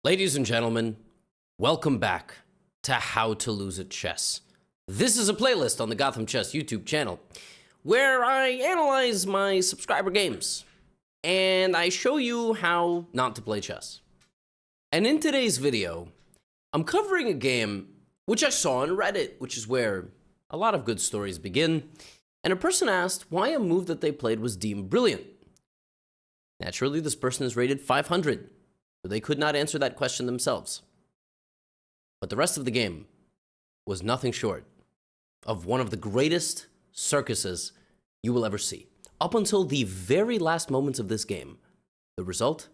Ladies and gentlemen, welcome back to How to Lose at Chess. This is a playlist on the GothamChess YouTube channel where I analyze my subscriber games and I show you how not to play chess. And in today's video, I'm covering a game which I saw on Reddit, which is where a lot of good stories begin, and a person asked why a move that they played was deemed brilliant. Naturally, this person is rated 500. So they could not answer that question themselves. But the rest of the game was nothing short of one of the greatest circuses you will ever see. Up until the very last moments of this game, the result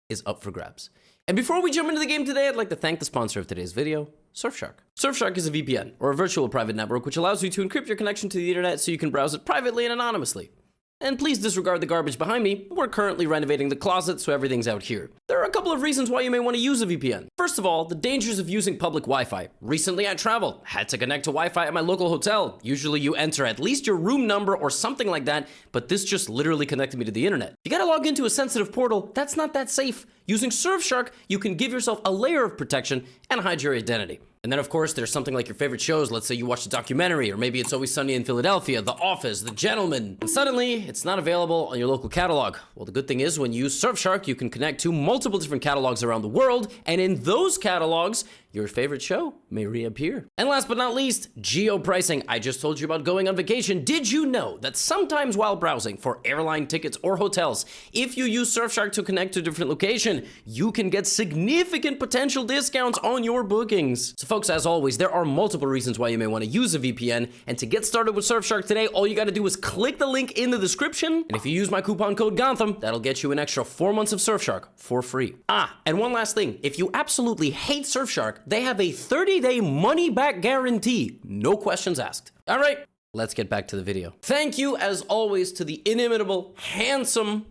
is up for grabs. And before we jump into the game today, I'd like to thank the sponsor of today's video, Surfshark. Surfshark is a VPN, or a virtual private network, which allows you to encrypt your connection to the internet so you can browse it privately and anonymously. And please disregard the garbage behind me. We're currently renovating the closet, so everything's out here. There are a couple of reasons why you may want to use a VPN. First of all, the dangers of using public Wi-Fi. Recently, I traveled, had to connect to Wi-Fi at my local hotel. Usually you enter at least your room number or something like that, but this just literally connected me to the internet. You gotta log into a sensitive portal. That's not that safe. Using Surfshark, you can give yourself a layer of protection and hide your identity. And then, of course, there's something like your favorite shows. Let's say you watch a documentary, or maybe It's Always Sunny in Philadelphia, The Office, The Gentleman, and suddenly it's not available on your local catalog. Well, the good thing is when you use Surfshark, you can connect to multiple different catalogs around the world, and in those catalogs, your favorite show may reappear. And last but not least, geo-pricing. I just told you about going on vacation. Did you know that sometimes while browsing for airline tickets or hotels, if you use Surfshark to connect to a different location, you can get significant potential discounts on your bookings? So folks, as always, there are multiple reasons why you may want to use a VPN. And to get started with Surfshark today, all you got to do is click the link in the description. And if you use my coupon code Gotham, that'll get you an extra 4 months of Surfshark for free. And one last thing. If you absolutely hate Surfshark, they have a 30-day money-back guarantee. No questions asked. All right, let's get back to the video. Thank you, as always, to the inimitable, handsome,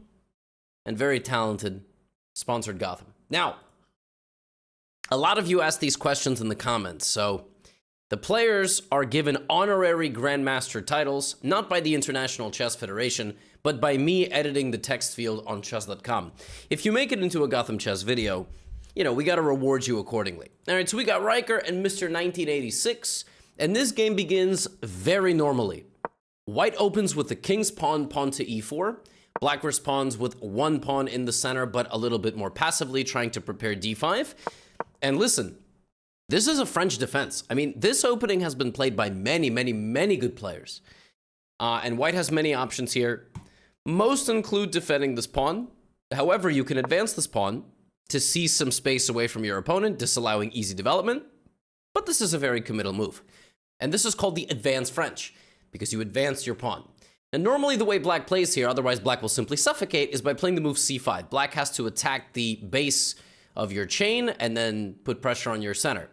and very talented sponsored Gotham. Now, a lot of you asked these questions in the comments, so the players are given honorary Grandmaster titles, not by the International Chess Federation, but by me editing the text field on chess.com. If you make it into a Gotham Chess video, you know, we got to reward you accordingly. All right, so we got Riker and Mr. 1986, and this game begins very normally. White opens with the king's pawn to e4. Black responds with one pawn in the center, but a little bit more passively, trying to prepare d5. And listen, this is a French defense. I mean, this opening has been played by many, many, many good players. And White has many options here. Most include defending this pawn. However, you can advance this pawn to seize some space away from your opponent, disallowing easy development. But this is a very committal move. And this is called the advance French, because you advance your pawn. And normally the way Black plays here, otherwise Black will simply suffocate, is by playing the move c5. Black has to attack the base of your chain and then put pressure on your center.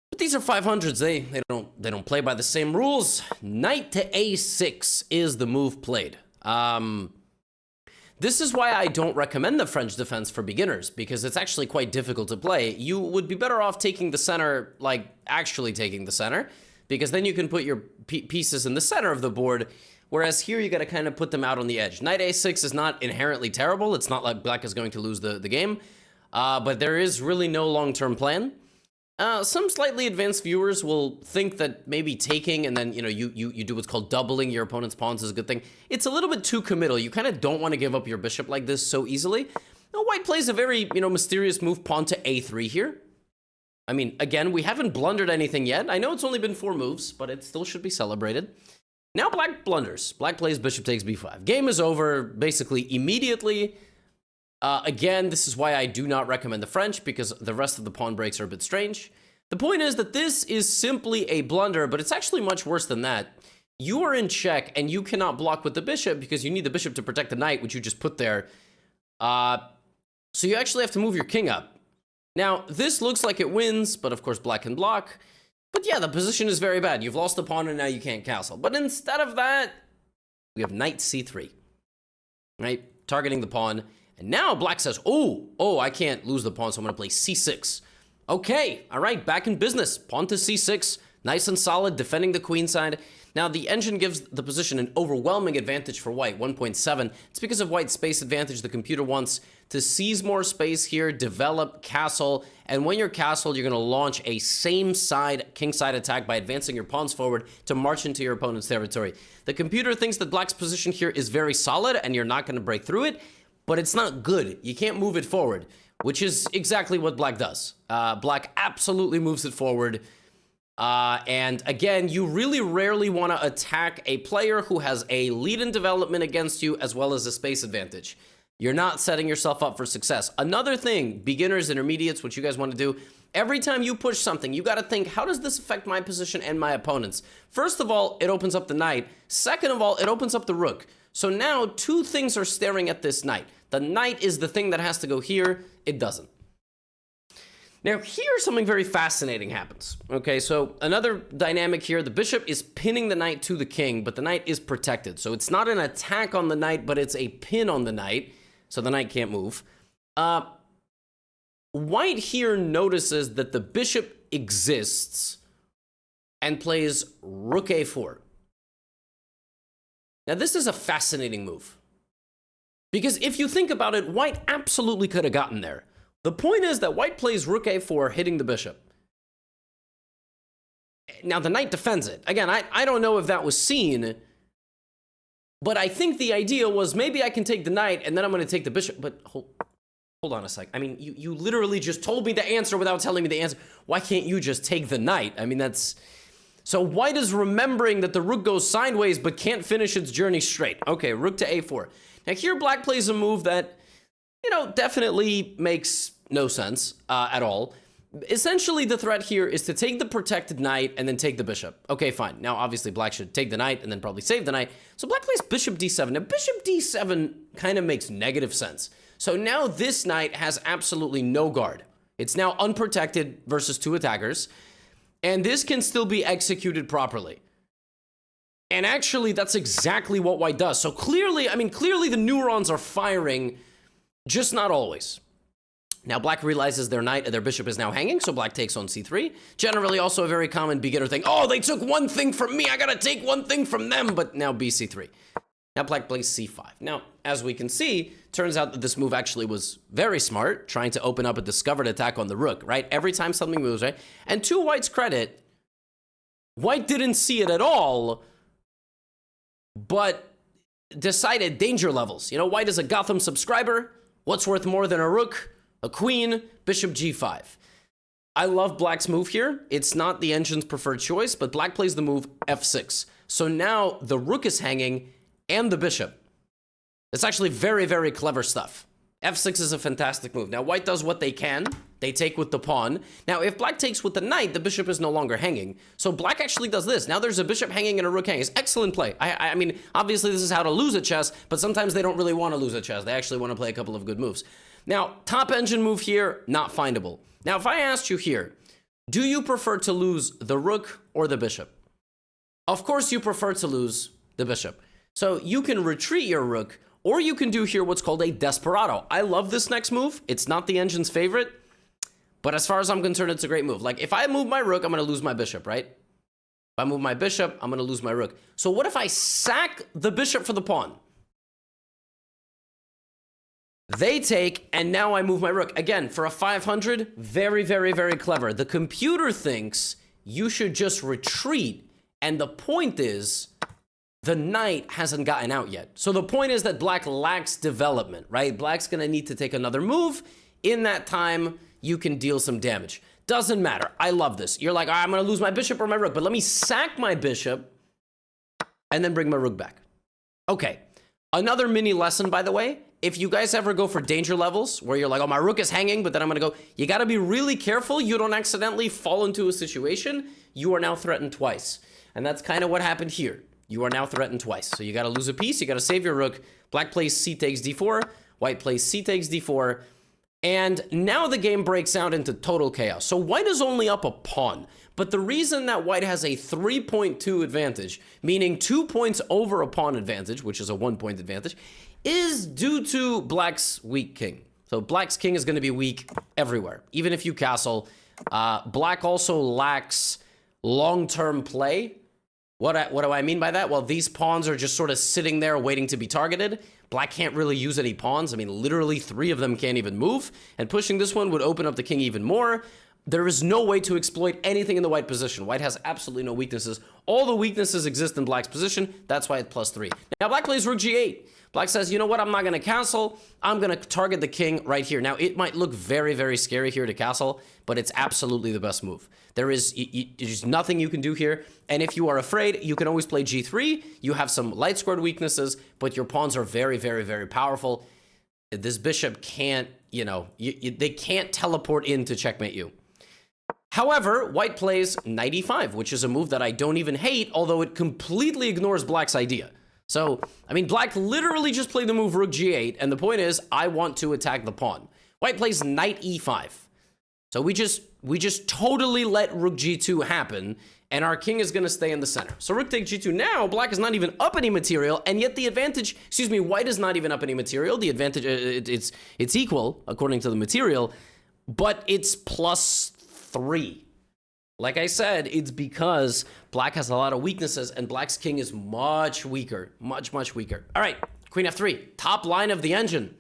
But these are 500s. They don't play by the same rules. Knight to a6 is the move played. This is why I don't recommend the French defense for beginners, because it's actually quite difficult to play. You would be better off taking the center, like actually taking the center, because then you can put your pieces in the center of the board, whereas here you got to kind of put them out on the edge. Knight a6 is not inherently terrible. It's not like Black is going to lose the game, but there is really no long-term plan. Some slightly advanced viewers will think that maybe taking and then, you know, you do what's called doubling your opponent's pawns is a good thing. It's a little bit too committal. You kind of don't want to give up your bishop like this so easily. Now, White plays a very, you know, mysterious move, pawn to a3 here. I mean, again, we haven't blundered anything yet. I know it's only been 4 moves, but it still should be celebrated. Now Black blunders. Black plays bishop takes b5. Game is over basically immediately. Again, this is why I do not recommend the French, because the rest of the pawn breaks are a bit strange. The point is that this is simply a blunder, but it's actually much worse than that. You are in check, and you cannot block with the bishop because you need the bishop to protect the knight, which you just put there. So you actually have to move your king up. Now, this looks like it wins, but of course Black can block. But yeah, the position is very bad. You've lost the pawn, and now you can't castle. But instead of that, we have knight c3, right? Targeting the pawn. And now Black says, oh, I can't lose the pawn, so I'm going to play c6. Okay, all right, back in business. Pawn to c6, nice and solid, defending the queen side. Now, the engine gives the position an overwhelming advantage for white, 1.7. It's because of white's space advantage. The computer wants to seize more space here, develop castle, and when you're castled, you're going to launch a same-side, king-side attack by advancing your pawns forward to march into your opponent's territory. The computer thinks that black's position here is very solid, and you're not going to break through it, but it's not good. You can't move it forward, which is exactly what black does. Black absolutely moves it forward. And again, you really rarely want to attack a player who has a lead in development against you as well as a space advantage. You're not setting yourself up for success. Another thing, beginners, intermediates, what you guys want to do, every time you push something, you got to think, how does this affect my position and my opponent's? First of all, it opens up the knight. Second of all, it opens up the rook. So now two things are staring at this knight. The knight is the thing that has to go here. It doesn't. Now, here something very fascinating happens. Okay, so another dynamic here, the bishop is pinning the knight to the king, but the knight is protected. So it's not an attack on the knight, but it's a pin on the knight, so the knight can't move. White here notices that the bishop exists and plays rook a4. Now, this is a fascinating move. Because if you think about it, white absolutely could have gotten there. The point is that white plays rook a4, hitting the bishop. Now, the knight defends it. Again, I don't know if that was seen, but I think the idea was maybe I can take the knight, and then I'm going to take the bishop. But hold on a sec. I mean, you literally just told me the answer without telling me the answer. Why can't you just take the knight? I mean, that's... So white is remembering that the rook goes sideways, but can't finish its journey straight. Okay, rook to a4. Now, here black plays a move that... definitely makes no sense at all. Essentially, the threat here is to take the protected knight and then take the bishop. Okay, fine. Now, obviously, black should take the knight and then probably save the knight. So black plays bishop d7. Now, bishop d7 kind of makes negative sense. So now this knight has absolutely no guard. It's now unprotected versus two attackers. And this can still be executed properly. And actually, that's exactly what white does. So clearly the neurons are firing, just not always. Now, black realizes their bishop is now hanging, so black takes on c3. Generally, also a very common beginner thing. Oh, they took one thing from me. I got to take one thing from them. But now bc3. Now, black plays c5. Now, as we can see, turns out that this move actually was very smart, trying to open up a discovered attack on the rook, right? Every time something moves, right? And to white's credit, white didn't see it at all, but decided danger levels. White is a Gotham subscriber. What's worth more than a rook? A queen, bishop g5. I love black's move here. It's not the engine's preferred choice, but black plays the move f6. So now the rook is hanging and the bishop. It's actually very, very clever stuff. f6 is a fantastic move. Now, white does what they can. They take with the pawn. Now, if black takes with the knight, the bishop is no longer hanging. So black actually does this. Now there's a bishop hanging and a rook hanging. It's excellent play. I mean, obviously this is how to lose at chess, but sometimes they don't really want to lose at chess. They actually want to play a couple of good moves. Now, top engine move here, not findable. Now, if I asked you here, do you prefer to lose the rook or the bishop? Of course you prefer to lose the bishop. So you can retreat your rook, or you can do here what's called a desperado. I love this next move. It's not the engine's favorite, but as far as I'm concerned, it's a great move. Like, if I move my rook, I'm going to lose my bishop, right? If I move my bishop, I'm going to lose my rook. So what if I sack the bishop for the pawn? They take, and now I move my rook. Again, for a 500, very, very, very clever. The computer thinks you should just retreat, and the point is, the knight hasn't gotten out yet. So the point is that black lacks development, right? Black's going to need to take another move. In that time, you can deal some damage. Doesn't matter. I love this. You're like, I'm going to lose my bishop or my rook, but let me sack my bishop and then bring my rook back. Okay. Another mini lesson, by the way, if you guys ever go for danger levels where you're like, oh, my rook is hanging, but then I'm going to go, you got to be really careful you don't accidentally fall into a situation. You are now threatened twice. And that's kind of what happened here. You are now threatened twice. So you got to lose a piece. You got to save your rook. Black plays c takes d4. White plays c takes d4. And now the game breaks out into total chaos. So white is only up a pawn. But the reason that white has a 3.2 advantage, meaning 2 points over a pawn advantage, which is a 1-point advantage, is due to black's weak king. So black's king is going to be weak everywhere, even if you castle. Black also lacks long-term play, What do I mean by that? Well, these pawns are just sort of sitting there waiting to be targeted. Black can't really use any pawns. I mean, literally 3 of them can't even move. And pushing this one would open up the king even more. There is no way to exploit anything in the white position. White has absolutely no weaknesses. All the weaknesses exist in black's position. That's why it's +3. Now, black plays rook g8. Black says, you know what? I'm not going to castle. I'm going to target the king right here. Now, it might look very, very scary here to castle, but it's absolutely the best move. There's nothing you can do here. And if you are afraid, you can always play g3. You have some light squared weaknesses, but your pawns are very, very, very powerful. This bishop can't, they can't teleport in to checkmate you. However, white plays knight e5, which is a move that I don't even hate, although it completely ignores black's idea. So, I mean, black literally just played the move rook g8, and the point is, I want to attack the pawn. White plays knight e5. So we just totally let rook g2 happen, and our king is going to stay in the center. So rook takes g2. Now, black is not even up any material, and yet the advantage, white is not even up any material. The advantage, it's equal, according to the material, but it's +3. Like I said, it's because black has a lot of weaknesses and black's king is much weaker, much, much weaker. All right, queen f3, top line of the engine,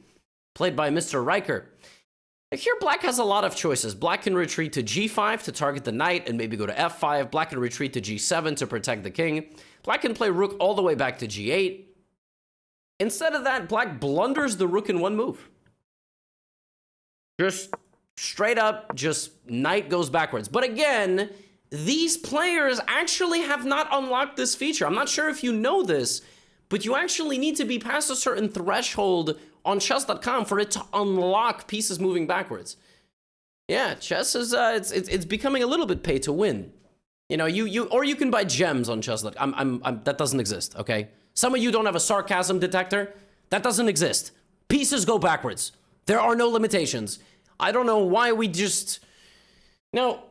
played by Mr. Riker. Here, black has a lot of choices. Black can retreat to g5 to target the knight and maybe go to f5. Black can retreat to g7 to protect the king. Black can play rook all the way back to g8. Instead of that, black blunders the rook in one move. Just straight up, just knight goes backwards. But again, these players actually have not unlocked this feature. I'm not sure if you know this, but you actually need to be past a certain threshold on chess.com for it to unlock pieces moving backwards. Yeah, chess is it's becoming a little bit pay to win. Or you can buy gems on chess.com. That doesn't exist, okay? Some of you don't have a sarcasm detector. That doesn't exist. Pieces go backwards. There are no limitations. I don't know why we just... Now,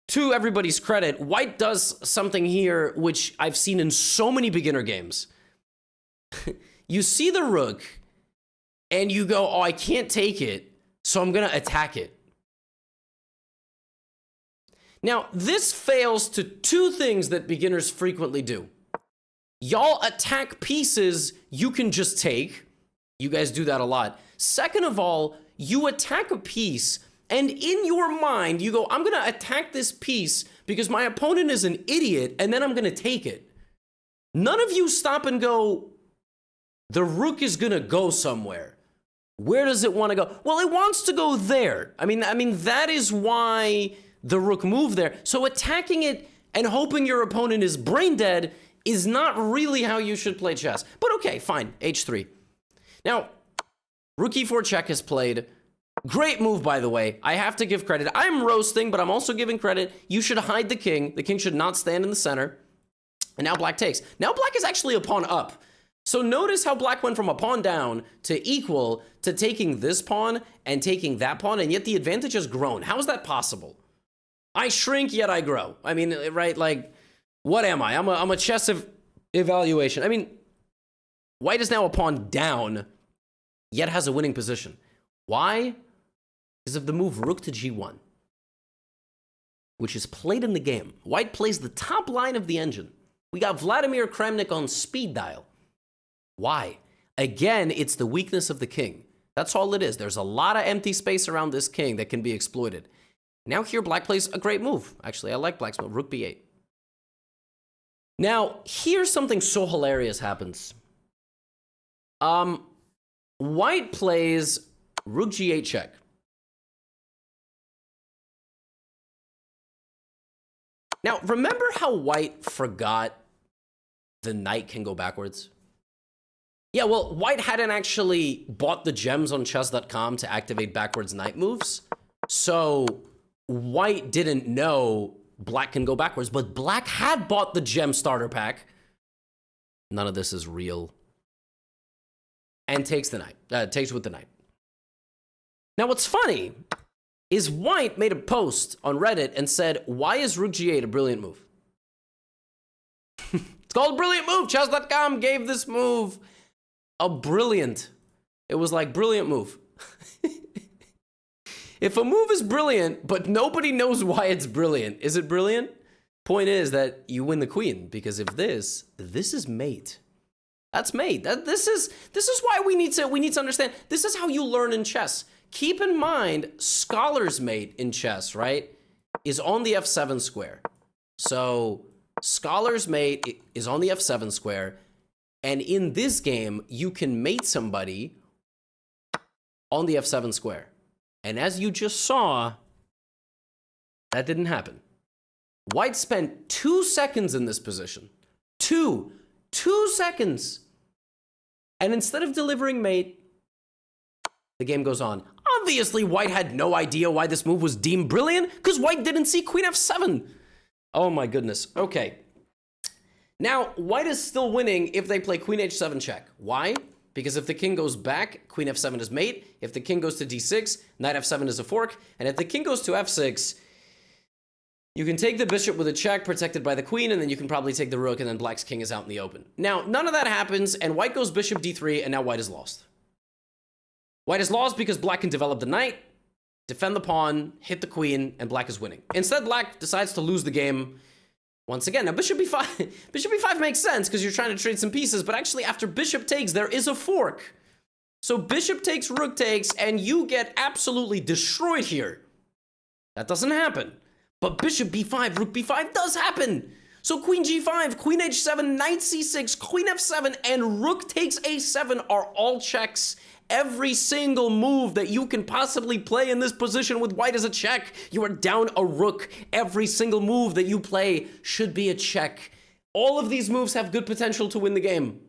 to everybody's credit, white does something here which I've seen in so many beginner games. You see the rook, and you go, oh, I can't take it, so I'm going to attack it. Now, this fails to 2 things that beginners frequently do. Y'all attack pieces you can just take. You guys do that a lot. Second of all, you attack a piece, and in your mind, you go, I'm going to attack this piece because my opponent is an idiot, and then I'm going to take it. None of you stop and go, the rook is going to go somewhere. Where does it want to go? Well, it wants to go there. I mean, that is why the rook moved there. So attacking it and hoping your opponent is brain dead is not really how you should play chess. But okay, fine, h3. Now, rook e4 check is played. Great move, by the way. I have to give credit. I'm roasting, but I'm also giving credit. You should hide the king. The king should not stand in the center. And now black takes. Now black is actually a pawn up. So notice how black went from a pawn down to equal to taking this pawn and taking that pawn, and yet the advantage has grown. How is that possible? I shrink, yet I grow. I mean, right, like, what am I? I'm a chess evaluation. I mean, white is now a pawn down, yet has a winning position. Why? Because of the move rook to g1, which is played in the game. White plays the top line of the engine. We got Vladimir Kramnik on speed dial. Why? Again, it's the weakness of the king. That's all it is. There's a lot of empty space around this king that can be exploited. Now here, black plays a great move. Actually, I like black's move, rook b8. Now, here's something so hilarious happens. White plays rook g8 check. Now, remember how white forgot the knight can go backwards? Yeah, well, white hadn't actually bought the gems on chess.com to activate backwards knight moves. So white didn't know black can go backwards, but black had bought the gem starter pack. None of this is real. And takes the knight, takes with the knight. Now, what's funny is white made a post on Reddit and said, why is rook g8 a brilliant move? It's called a brilliant move. Chess.com gave this move a brilliant. It was like, brilliant move. If a move is brilliant, but nobody knows why it's brilliant, is it brilliant? Point is that you win the queen, because if this is mate. That's mate. This is why we need to understand. This is how you learn in chess. Keep in mind, scholar's mate in chess, right, is on the f7 square. So scholar's mate is on the f7 square, and in this game, you can mate somebody on the f7 square. And as you just saw, that didn't happen. White spent 2 seconds in this position. 2 seconds. And instead of delivering mate, the game goes on. Obviously, White had no idea why this move was deemed brilliant, because White didn't see queen f7. Oh my goodness. Okay. Now, White is still winning if they play queen h7 check. Why? Because if the king goes back, queen f7 is mate. If the king goes to d6, knight f7 is a fork. And if the king goes to f6, you can take the bishop with a check protected by the queen, and then you can probably take the rook, and then black's king is out in the open. Now, none of that happens, and White goes bishop d3, and now White is lost. White is lost because black can develop the knight, defend the pawn, hit the queen, and black is winning. Instead, black decides to lose the game once again. Now, bishop b5, bishop b5 makes sense because you're trying to trade some pieces, but actually after bishop takes, there is a fork. So bishop takes, rook takes, and you get absolutely destroyed here. That doesn't happen. But bishop b5, rook b5 does happen. So queen g5, queen h7, knight c6, queen f7, and rook takes a7 are all checks. Every single move that you can possibly play in this position with White is a check. You are down a rook. Every single move that you play should be a check. All of these moves have good potential to win the game.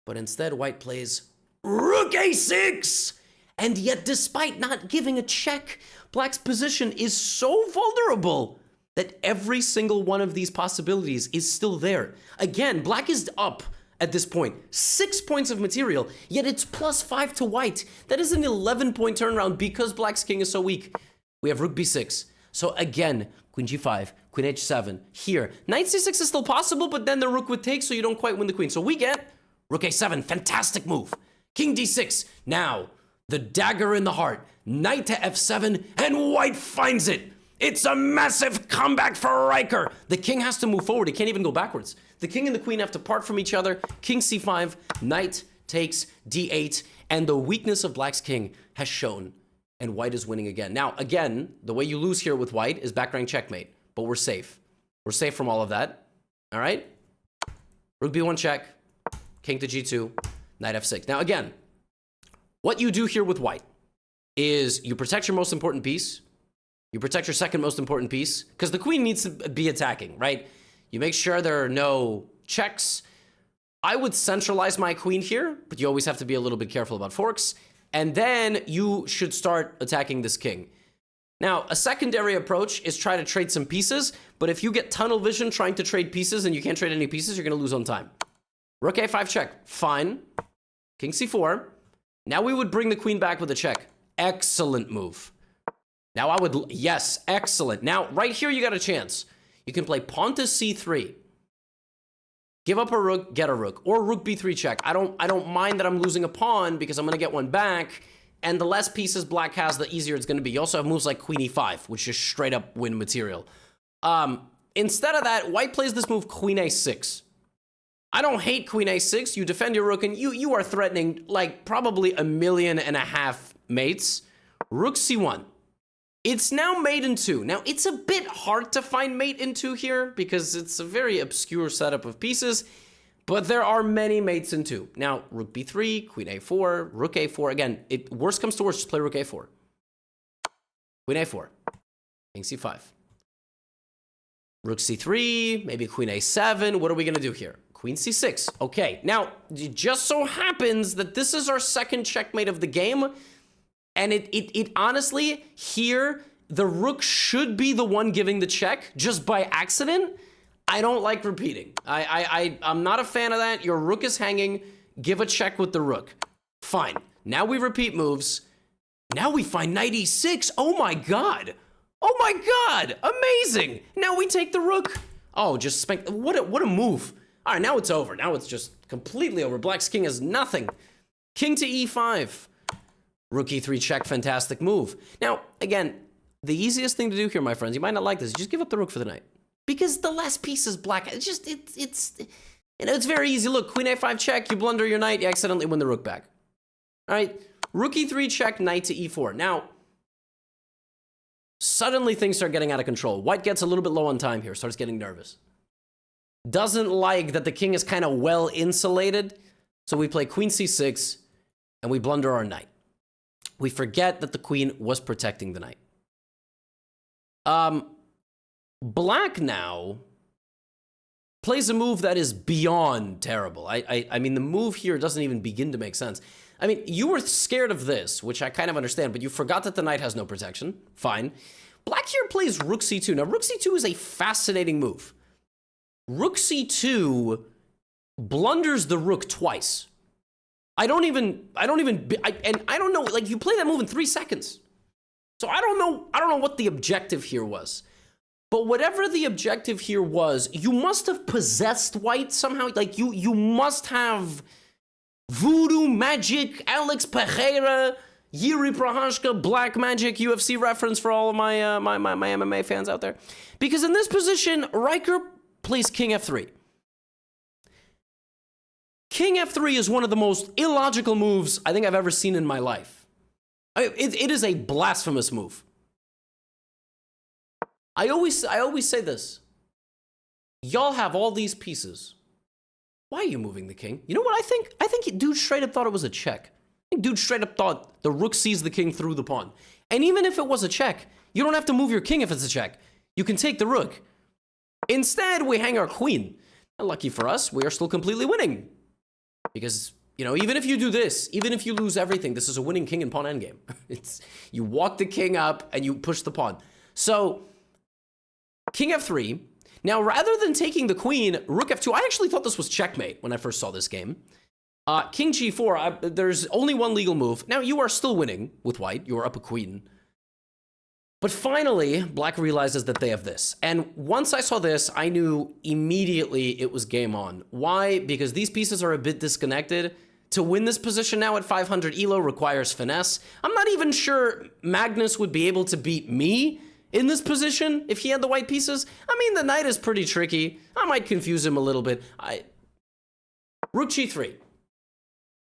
But instead, White plays rook a6. And yet, despite not giving a check, Black's position is so vulnerable that every single one of these possibilities is still there. Again, Black is up at this point. 6 points of material, yet it's +5 to White. That is an 11-point turnaround because Black's king is so weak. We have rook b6. So again, queen g5, queen h7. Here, knight c6 is still possible, but then the rook would take, so you don't quite win the queen. So we get rook a7, fantastic move. King d6. Now, the dagger in the heart. Knight to f7, and White finds it. It's a massive comeback for Riker. The king has to move forward. He can't even go backwards. The king and the queen have to part from each other. King c5, knight takes d8, and the weakness of Black's king has shown, and White is winning again. Now, again, the way you lose here with White is back rank checkmate, but we're safe. We're safe from all of that. All right? Rook b1 check, king to g2, knight f6. Now, again, what you do here with White is you protect your most important piece. You protect your second most important piece, because the queen needs to be attacking, right? You make sure there are no checks. I would centralize my queen here, but you always have to be a little bit careful about forks. And then you should start attacking this king. Now, a secondary approach is try to trade some pieces, but if you get tunnel vision trying to trade pieces and you can't trade any pieces, you're going to lose on time. Rook a5 check. Fine. King c4. Now we would bring the queen back with a check. Excellent move. Now I would, yes, excellent. Now, right here, you got a chance. You can play pawn to c3. Give up a rook, get a rook. Or rook b3 check. I don't mind that I'm losing a pawn because I'm going to get one back. And the less pieces Black has, the easier it's going to be. You also have moves like queen e5, which is straight up win material. Instead of that, White plays this move queen a6. I don't hate queen a6. You defend your rook, and you are threatening like probably 1.5 million mates. Rook c1. It's now mate in 2. Now, it's a bit hard to find mate in 2 here because it's a very obscure setup of pieces, but there are many mates in 2. Now, rook b3, queen a4, rook a4. Again, worst comes to worst, just play rook a4. Queen a4, king c5. Rook c3, maybe queen a7. What are we going to do here? Queen c6. Okay, now, it just so happens that this is our second checkmate of the game. And it honestly, here, the rook should be the one giving the check just by accident. I don't like repeating. I'm not a fan of that. Your rook is hanging. Give a check with the rook. Fine. Now we repeat moves. Now we find knight e6. Oh my god. Oh my god. Amazing. Now we take the rook. Oh, just spank. What a move. All right, now it's over. Now it's just completely over. Black's king has nothing. King to e5. Rook e3 check, fantastic move. Now, again, the easiest thing to do here, my friends, you might not like this, just give up the rook for the knight. because the last piece is black. It's just, it's very easy. Look, queen a5 check, you blunder your knight, you accidentally win the rook back. All right, rook e3 check, knight to e4. Now, suddenly things start getting out of control. White gets a little bit low on time here, starts getting nervous. Doesn't like that the king is kind of well insulated, so we play queen c6, and we blunder our knight. We forget that the queen was protecting the knight. Black now plays a move that is beyond terrible. I mean, the move here doesn't even begin to make sense. I mean, you were scared of this, which I kind of understand, but you forgot that the knight has no protection. Fine. Black here plays rook c2. Now, rook c2 is a fascinating move. Rook c2 blunders the rook twice. I don't know, like, you play that move in 3 seconds. So I don't know what the objective here was. But whatever the objective here was, you must have possessed white somehow. Like, you must have voodoo magic, Alex Pereira, Yuri Prohashka, black magic, UFC reference for all of my, my MMA fans out there. Because in this position, Riker plays king f3. King f3 is one of the most illogical moves I think I've ever seen in my life. It is a blasphemous move. I always say this. Y'all have all these pieces. Why are you moving the king? You know what I think? I think dude straight up thought it was a check. I think dude straight up thought the rook sees the king through the pawn. And even if it was a check, you don't have to move your king if it's a check. You can take the rook. Instead, we hang our queen. And lucky for us, we are still completely winning. Because, you know, even if you do this, even if you lose everything, this is a winning king and pawn endgame. You walk the king up and you push the pawn. So, king f3. Now, rather than taking the queen, rook f2, I actually thought this was checkmate when I first saw this game. King g4, there's only one legal move. Now, you are still winning with white. You are up a queen. But finally, black realizes that they have this. And once I saw this, I knew immediately it was game on. Why? Because these pieces are a bit disconnected. To win this position now at 500 elo requires finesse. I'm not even sure Magnus would be able to beat me in this position if he had the white pieces. I mean, the knight is pretty tricky. I might confuse him a little bit. Rook g3.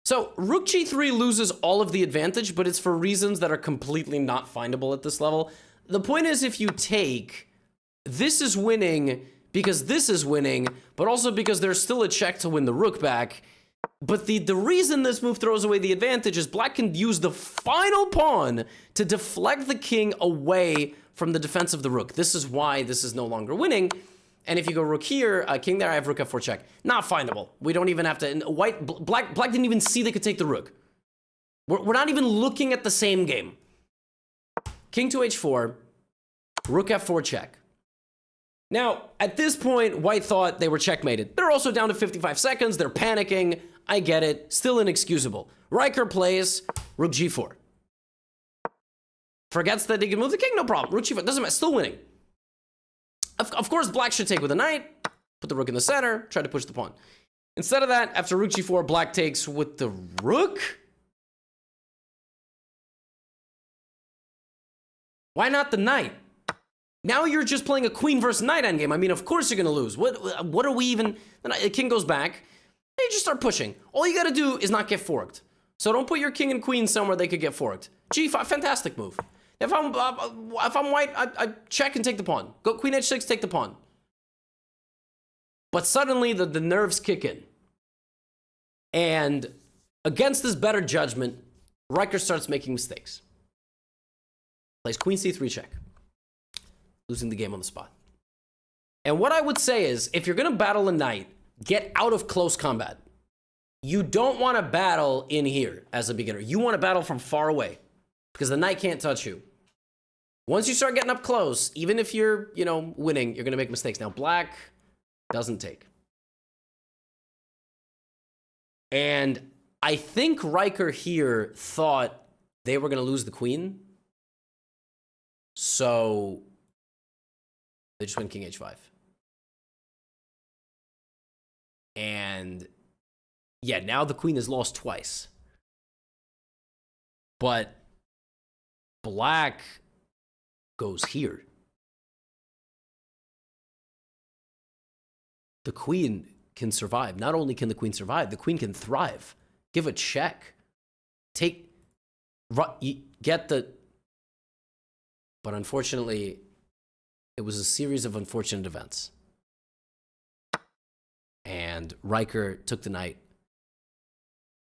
So rook g3 loses all of the advantage, but it's for reasons that are completely not findable at this level. The point is, if you take, this is winning because this is winning, but also because there's still a check to win the rook back. But the reason this move throws away the advantage is black can use the final pawn to deflect the king away from the defense of the rook. This is why this is no longer winning. And if you go rook here, king there, I have rook f4 check. Not findable. We don't even have to. Black didn't even see they could take the rook. We're not even looking at the same game. King to h4, rook f4 check. Now, at this point, white thought they were checkmated. They're also down to 55 seconds. They're panicking. I get it. Still inexcusable. Riker plays rook g4. Forgets that he can move the king. No problem. Rook g4. Doesn't matter. Still winning. Of course, black should take with a knight, put the rook in the center, try to push the pawn. Instead of that, after rook g4, black takes with the rook. Why not the knight? Now you're just playing a queen versus knight endgame. I mean, of course you're going to lose. What are we even... The king goes back. You just start pushing. All you got to do is not get forked. So don't put your king and queen somewhere they could get forked. g5, fantastic move. If I'm white, I check and take the pawn. Go queen h6, take the pawn. But suddenly the nerves kick in. And against this better judgment, Riker starts making mistakes. Plays queen c3 check. Losing the game on the spot. And what I would say is, if you're going to battle a knight, get out of close combat. You don't want to battle in here as a beginner. You want to battle from far away. Because the knight can't touch you. Once you start getting up close, even if you're, winning, you're going to make mistakes. Now, black doesn't take. And I think Riker here thought they were going to lose the queen. So they just went king h5. And yeah, now the queen is lost twice. But black goes here. the queen can survive. Not only can the queen survive, the queen can thrive. Give a check. Get the... But unfortunately, it was a series of unfortunate events. And Riker took the knight.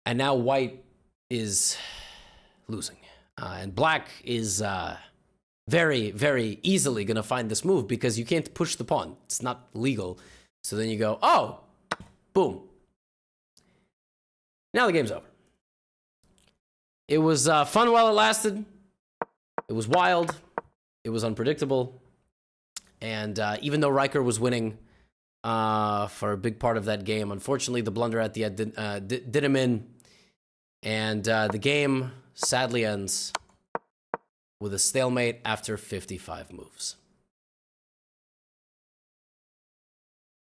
And now white is losing. And black is very, very easily going to find this move because you can't push the pawn. It's not legal. So then you go, oh, boom. Now the game's over. It was fun while it lasted. It was wild. It was unpredictable. And even though Riker was winning for a big part of that game, unfortunately, the blunder at the end did him in. And the game sadly ends with a stalemate after 55 moves.